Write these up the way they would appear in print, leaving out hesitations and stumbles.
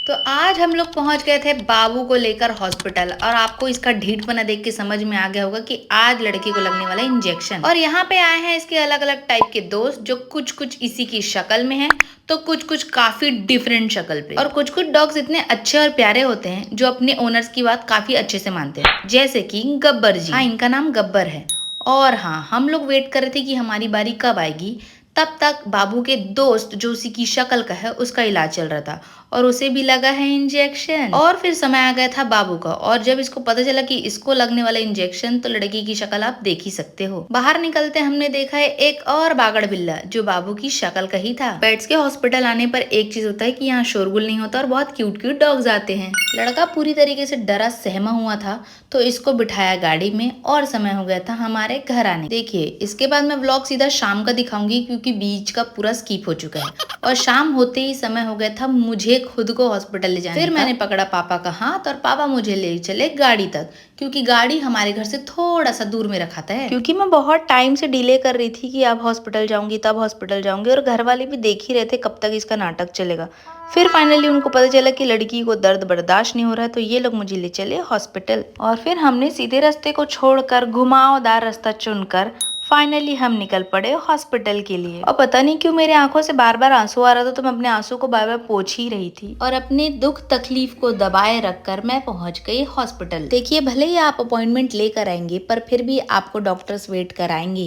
तो आज हम लोग पहुंच गए थे बाबू को लेकर हॉस्पिटल और आपको इसका ढीठपना देख के समझ में आ गया होगा कि आज लड़की को लगने वाला इंजेक्शन। और यहाँ पे आए हैं इसके अलग अलग टाइप के दोस्त जो कुछ कुछ इसी की शक्ल में है तो कुछ कुछ काफी डिफरेंट शक्ल पे। और कुछ कुछ डॉग्स इतने अच्छे और प्यारे होते हैं जो अपने ओनर्स की बात काफी अच्छे से मानते हैं, जैसे कि गब्बर जी। हाँ, इनका नाम गब्बर है। और हाँ, हम लोग वेट कर रहे थे कि हमारी बारी कब आएगी। तब तक बाबू के दोस्त जो उसी की शक्ल का है उसका इलाज चल रहा था और उसे भी लगा है इंजेक्शन। और फिर समय आ गया था बाबू का, और जब इसको पता चला कि इसको लगने वाला इंजेक्शन, तो लड़की की शक्ल आप देख ही सकते हो। बाहर निकलते हमने देखा है एक और बागड़ बिल्ला जो बाबू की शक्ल का ही था। पेट्स के हॉस्पिटल आने पर एक चीज होता है कि यहाँ शोरगुल नहीं होता और बहुत क्यूट क्यूट डॉग्स आते हैं। लड़का पूरी तरीके से डरा सहमा हुआ था तो इसको बिठाया गाड़ी में और समय हो गया था हमारे घर आने। देखिए, इसके बाद मैं व्लॉग सीधा शाम का दिखाऊंगी क्योंकि बीच का पूरा स्किप हो चुका है और शाम होते ही समय हो गया था मुझे खुद को हॉस्पिटल ले जाने का। फिर मैंने पकड़ा पापा का हाथ और पापा मुझे ले चले गाड़ी तक, क्योंकि गाड़ी हमारे घर से थोड़ा सा दूर में रखा था। क्योंकि मैं बहुत टाइम से डिले कर रही थी कि अब हॉस्पिटल जाऊंगी तब हॉस्पिटल जाऊंगी, और घर वाले भी देख ही रहे थे कब तक इसका नाटक चलेगा। फिर फाइनली उनको पता चला कि लड़की को दर्द बर्दाश्त नहीं हो रहा है, तो ये लोग मुझे ले चले हॉस्पिटल। और फिर हमने सीधे रास्ते को छोड़कर घुमावदार रास्ता चुनकर फाइनली हम निकल पड़े हॉस्पिटल के लिए। और पता नहीं क्यों मेरे आंखों से बार बार आंसू आ रहा था, तो मैं अपने आंसू को बार बार पोंछ ही रही थी और अपने दुख तकलीफ को दबाए रखकर मैं पहुंच गई हॉस्पिटल। देखिए, भले ही आप अपॉइंटमेंट लेकर आएंगे पर फिर भी आपको डॉक्टर्स वेट कराएंगे।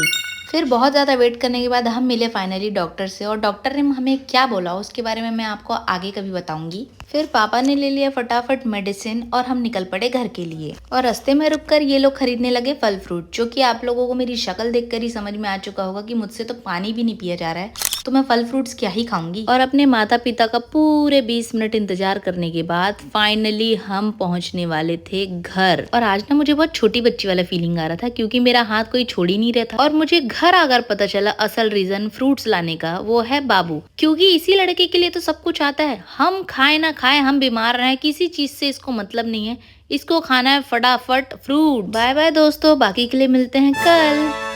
फिर बहुत ज़्यादा वेट करने के बाद हम मिले फाइनली डॉक्टर से, और डॉक्टर ने हमें क्या बोला उसके बारे में मैं आपको आगे कभी बताऊंगी। फिर पापा ने ले लिया फटाफट मेडिसिन और हम निकल पड़े घर के लिए। और रास्ते में रुककर ये लोग खरीदने लगे फल फ्रूट, जो कि आप लोगों को मेरी शक्ल देखकर ही समझ में आ चुका होगा कि मुझसे तो पानी भी नहीं पिया जा रहा है, तो मैं फल फ्रूट्स क्या ही खाऊंगी। और अपने माता पिता का पूरे 20 मिनट इंतजार करने के बाद फाइनली हम पहुंचने वाले थे घर। और आज ना मुझे बहुत छोटी बच्ची वाला फीलिंग आ रहा था, क्योंकि मेरा हाथ कोई छोड़ ही नहीं रहा था। और मुझे घर आकर पता चला असल रीजन फ्रूट्स लाने का वो है बाबू, क्योंकि इसी लड़के के लिए तो सब कुछ आता है। हम खाए ना खाए, हम बीमार रहे, किसी चीज से इसको मतलब नहीं है, इसको खाना है फटाफट फ्रूट। बाय बाय दोस्तों, बाकी के लिए मिलते हैं कल।